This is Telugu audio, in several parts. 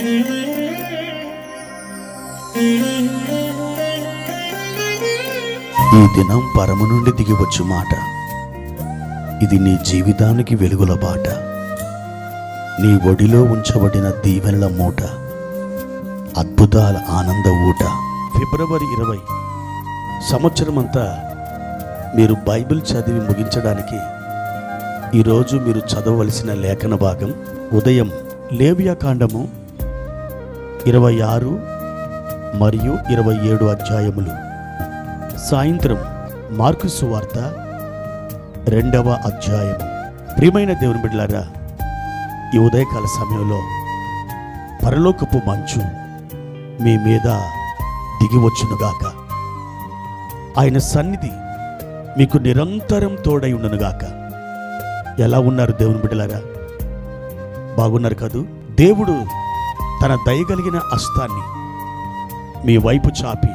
ఈ దినం పరము నుండి దిగివచ్చు మాట. ఇది నీ జీవితానికి వెలుగుల బాట. నీ ఒడిలో ఉంచబడిన దీవెనల మూట, అద్భుతాల ఆనంద ఊట. ఫిబ్రవరి 20 సంవత్సరమంతా మీరు బైబిల్ చదివి ముగించడానికి ఈరోజు మీరు చదవవలసిన లేఖన భాగం ఉదయం లేవియాకాండము 26 మరియు 27 అధ్యాయములు, సాయంత్రం మార్కు సువార్త 2వ అధ్యాయం. ప్రియమైన దేవుని బిడ్డలారా, ఈ ఉదయకాల సమయంలో పరలోకపు మంచు మీ మీద దిగివచ్చునుగాక. ఆయన సన్నిధి మీకు నిరంతరం తోడై ఉండునుగాక. ఎలా ఉన్నారు దేవుని బిడ్డలారా? బాగున్నారు కదూ? దేవుడు తన దయగలిగిన హస్తాన్ని మీ వైపు చాపి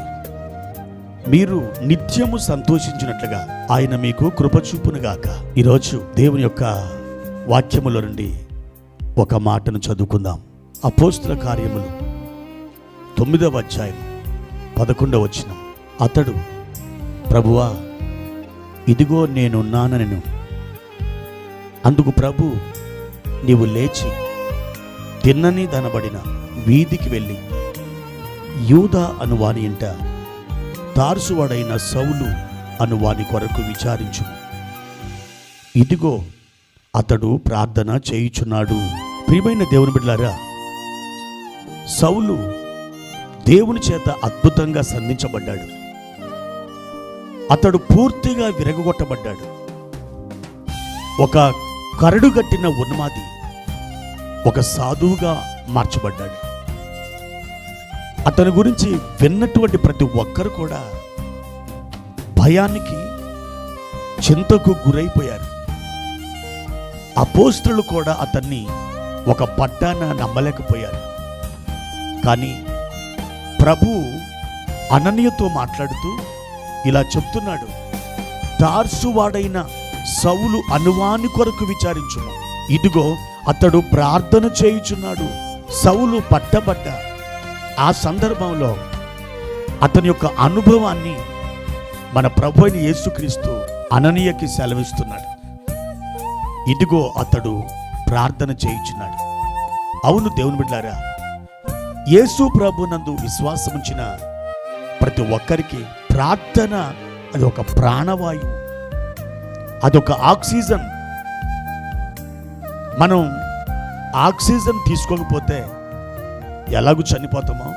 మీరు నిత్యము సంతోషించినట్లుగా ఆయన మీకు కృప చూపునుగాక. ఈరోజు దేవుని యొక్క వాక్యముల నుండి ఒక మాటను చదువుకుందాం. అపోస్తుల కార్యములు 9వ అధ్యాయం 11వ వచనం. అతడు, ప్రభువా, ఇదిగో నేనున్నానెను. అందుకు ప్రభు, నీవు లేచి తిన్నని దనబడిన వీధికి వెళ్ళి యూదా అనువాని ఇంట తార్సువాడైన సౌలు అనువాని కొరకు విచారించు. ఇదిగో అతడు ప్రార్థన చేయుచున్నాడు. ప్రియమైన దేవుని బిడ్డలారా, సౌలు దేవుని చేత అద్భుతంగా సంధించబడ్డాడు. అతడు పూర్తిగా విరగొట్టబడ్డాడు. ఒక కరడుగట్టిన ఉన్మాది ఒక సాధువుగా మార్చబడ్డాడు. అతని గురించి విన్నటువంటి ప్రతి ఒక్కరు కూడా భయానికి, చింతకు గురైపోయారు. అపోస్తలులు కూడా అతన్ని ఒక పట్టాన నమ్మలేకపోయారు. కానీ ప్రభు అననీయతో మాట్లాడుతూ ఇలా చెప్తున్నాడు, తార్సువాడైన సౌలు అనువాని కొరకు విచారించుము. ఇదిగో అతడు ప్రార్థన చేయుచున్నాడు. సౌలు పట్టబడ్డ ఆ సందర్భంలో అతని యొక్క అనుభవాన్ని మన ప్రభు అయిన యేసుక్రీస్తు అననీయకి సెలవిస్తున్నాడు. ఇదిగో అతడు ప్రార్థన చేయుచున్నాడు. అవును దేవుని బిడ్డలారా, యేసు ప్రభు నందు విశ్వాసం ఉంచిన ప్రతి ఒక్కరికి ప్రార్థన అది ఒక ప్రాణవాయువు, అదొక ఆక్సిజన్. మనం ఆక్సిజన్ తీసుకోకపోతే ఎలాగూ చనిపోతామో,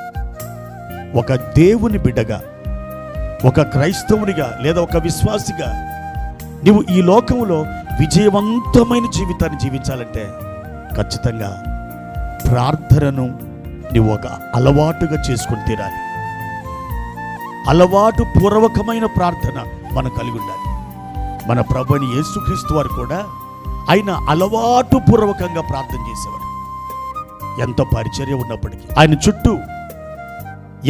ఒక దేవుని బిడ్డగా, ఒక క్రైస్తవునిగా లేదా ఒక విశ్వాసిగా నీవు ఈ లోకంలో విజయవంతమైన జీవితాన్ని జీవించాలంటే ఖచ్చితంగా ప్రార్థనను నీవు ఒక అలవాటుగా చేసుకుని తీరాలి. అలవాటు పూర్వకమైన ప్రార్థన మనం కలిగి ఉండాలి. మన ప్రభుని యేసుక్రీస్తు వారు కూడా ఆయన అలవాటు పూర్వకంగా ప్రార్థన చేసేవాడు. ఎంతో పరిచర్య ఉన్నప్పటికీ, ఆయన చుట్టూ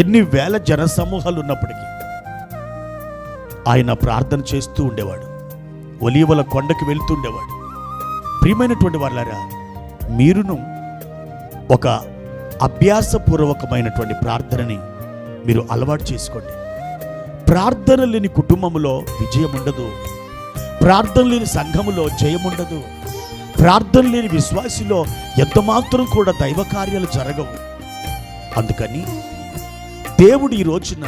ఎన్ని వేల జన సమూహాలు ఉన్నప్పటికీ ఆయన ప్రార్థన చేస్తూ ఉండేవాడు. ఒలీవల కొండకి వెళ్తూ ఉండేవాడు. ప్రియమైనటువంటి వాళ్ళారా, మీరును ఒక అభ్యాసపూర్వకమైనటువంటి ప్రార్థనని మీరు అలవాటు చేసుకోండి. ప్రార్థన లేని కుటుంబంలో విజయం ఉండదు. ప్రార్థన లేని సంఘములో జయముండదు. ప్రార్థన లేని విశ్వాసిలో ఎంతమాత్రం కూడా దైవ కార్యాలు జరగవు. అందుకని దేవుడు ఈ రోజున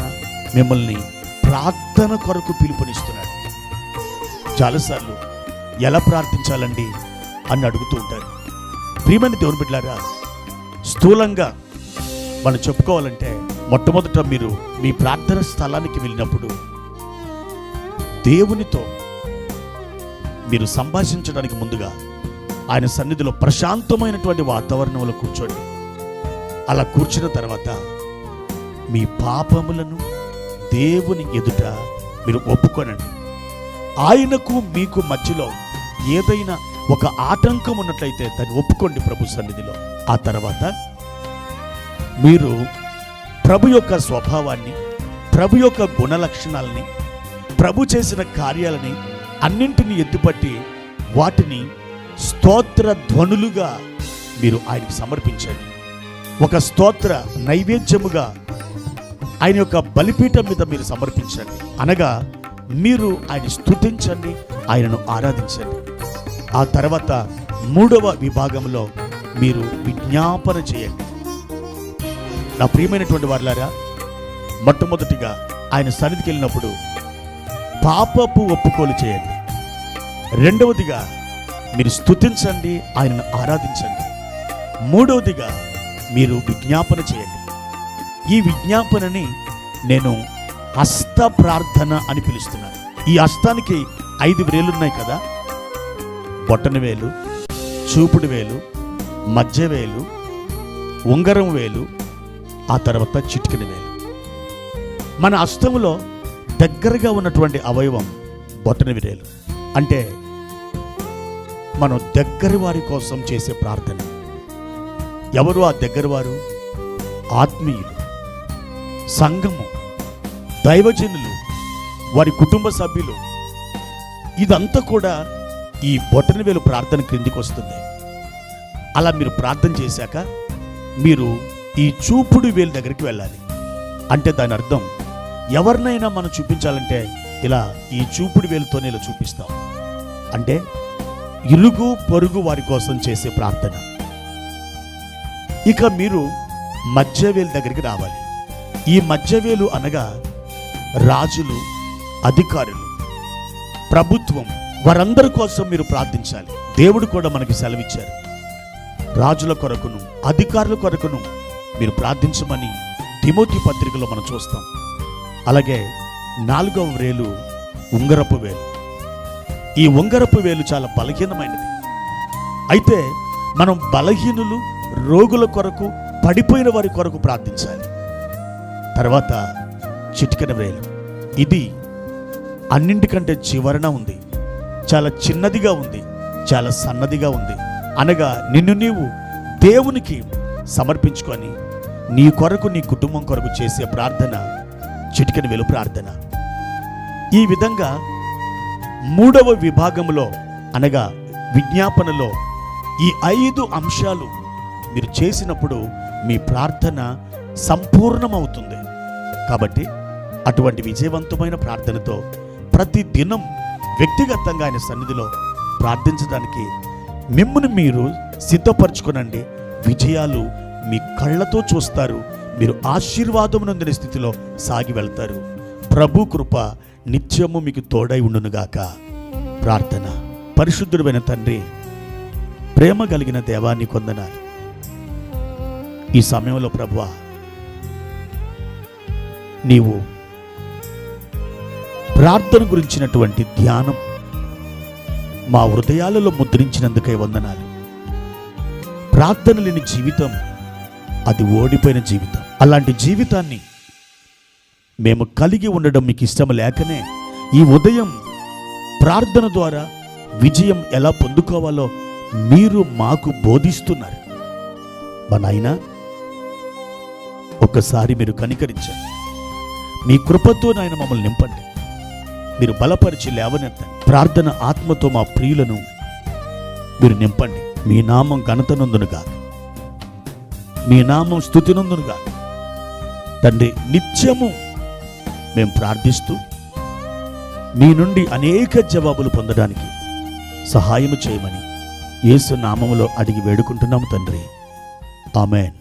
మిమ్మల్ని ప్రార్థన కొరకు పిలుపునిస్తున్నాడు. చాలాసార్లు ఎలా ప్రార్థించాలండి అని అడుగుతూ ఉంటారు. ప్రియమైన దేవుని బిడ్డలారా, స్థూలంగా మనం చెప్పుకోవాలంటే మొట్టమొదట మీరు మీ ప్రార్థన స్థలానికి వెళ్ళినప్పుడు దేవునితో మీరు సంభాషించడానికి ముందుగా ఆయన సన్నిధిలో ప్రశాంతమైనటువంటి వాతావరణంలో కూర్చోండి. అలా కూర్చున్న తర్వాత మీ పాపములను దేవుని ఎదుట మీరు ఒప్పుకోనండి. ఆయనకు మీకు మధ్యలో ఏదైనా ఒక ఆటంకం ఉన్నట్లయితే దాన్ని ఒప్పుకోండి ప్రభు సన్నిధిలో. ఆ తర్వాత మీరు ప్రభు యొక్క స్వభావాన్ని, ప్రభు యొక్క గుణ లక్షణాలని, ప్రభు చేసిన కార్యాలని అన్నింటినీ ఎత్తుపట్టి వాటిని స్తోత్ర ధ్వనులుగా మీరు ఆయనకు సమర్పించండి. ఒక స్తోత్ర నైవేద్యముగా ఆయన యొక్క బలిపీఠం మీద మీరు సమర్పించండి. అనగా మీరు ఆయన స్తుతించండి, ఆయనను ఆరాధించండి. ఆ తర్వాత మూడవ విభాగంలో మీరు విజ్ఞాపన చేయండి. నా ప్రియమైనటువంటి వారులారా, మొట్టమొదటిగా ఆయన సన్నిధికి వెళ్ళినప్పుడు పాపపు ఒప్పుకోలు చేయండి. రెండవదిగా మీరు స్తుతించండి, ఆయనను ఆరాధించండి. మూడవదిగా మీరు విజ్ఞాపన చేయండి. ఈ విజ్ఞాపనని నేను హస్త ప్రార్థన అని పిలుస్తున్నాను. ఈ హస్తానికి 5 వేలు ఉన్నాయి కదా, బొట్టన వేలు, చూపుడు వేలు, మధ్య వేలు, ఉంగరం వేలు, ఆ తర్వాత చిటికెన వేలు. మన హస్తంలో దగ్గరగా ఉన్నటువంటి అవయవం బొట్టన వేలు. అంటే మనం దగ్గరి వారి కోసం చేసే ప్రార్థన. ఎవరు ఆ దగ్గరి వారు? ఆత్మీయులు, సంఘము, దైవజనులు, వారి కుటుంబ సభ్యులు. ఇదంతా కూడా ఈ బొటనవేలు ప్రార్థన క్రిందికి వస్తుంది. అలా మీరు ప్రార్థన చేశాక మీరు ఈ చూపుడు వేలు దగ్గరికి వెళ్ళాలి. అంటే దాని అర్థం, ఎవరినైనా మనం చూపించాలంటే ఇలా ఈ చూపుడు వేలుతోనే ఇలా చూపిస్తాం. అంటే ఇరుగు పొరుగు వారి కోసం చేసే ప్రార్థన. ఇక మీరు మధ్యవేలు దగ్గరికి రావాలి. ఈ మధ్యవేలు అనగా రాజులు, అధికారులు, ప్రభుత్వం, వారందరి కోసం మీరు ప్రార్థించాలి. దేవుడు కూడా మనకి సెలవిచ్చారు, రాజుల కొరకును అధికారుల కొరకును మీరు ప్రార్థించమని తిమోతి పత్రికలో మనం చూస్తాం. అలాగే 4వ వేలు ఉంగరపు వేలు. ఈ ఉంగరపు వేలు చాలా బలహీనమైనది. అయితే మనం బలహీనులు, రోగుల కొరకు, పడిపోయిన వారి కొరకు ప్రార్థించాలి. తర్వాత చిటికెన వేలు. ఇది అన్నింటికంటే చివరన ఉంది. చాలా చిన్నదిగా ఉంది, చాలా సన్నదిగా ఉంది. అనగా నిన్ను నీవు దేవునికి సమర్పించుకొని నీ కొరకు, నీ కుటుంబం కొరకు చేసే ప్రార్థన చిటికెన వేలు ప్రార్థన. ఈ విధంగా 3వ విభాగంలో అనగా విజ్ఞాపనలో ఈ 5 అంశాలు మీరు చేసినప్పుడు మీ ప్రార్థన సంపూర్ణమవుతుంది. కాబట్టి అటువంటి విజయవంతమైన ప్రార్థనతో ప్రతి దినం వ్యక్తిగతంగా ఆయన సన్నిధిలో ప్రార్థించడానికి మిమ్మును మీరు సిద్ధపరచుకోనండి. విజయాలు మీ కళ్ళతో చూస్తారు. మీరు ఆశీర్వాదం నొందిన స్థితిలో సాగి వెళ్తారు. ప్రభు కృప నిత్యము మీకు తోడై ఉండునుగాక. ప్రార్థన. పరిశుద్ధుడైన తండ్రి, ప్రేమ కలిగిన దేవాన్ని కొందనాలు. ఈ సమయంలో ప్రభువా, నీవు ప్రార్థన గురించినటువంటి ధ్యానం మా హృదయాలలో ముద్రించినందుకై వందనాలు. ప్రార్థన లేని జీవితం అది ఓడిపోయిన జీవితం. అలాంటి జీవితాన్ని మేము కలిగి ఉండడం మీకు ఇష్టం లేకనే ఈ ఉదయం ప్రార్థన ద్వారా విజయం ఎలా పొందుకోవాలో మీరు మాకు బోధిస్తున్నారు. మా నాయనా, ఒక్కసారి మీరు కనికరించండి. మీ కృపతో నాయన మమ్మల్ని నింపండి. మీరు బలపరిచి లేవనెత్తండి. ప్రార్థన ఆత్మతో మా ప్రియులను మీరు నింపండి. మీ నామం ఘనత నొందునుగా, మీ నామం స్తుతి నొందునుగా. తండ్రి, నిత్యము మేము ప్రార్థిస్తూ మీ నుండి అనేక జవాబులు పొందడానికి సహాయము చేయమని యేసు నామములో అడిగి వేడుకుంటున్నాము తండ్రి. ఆమేన్.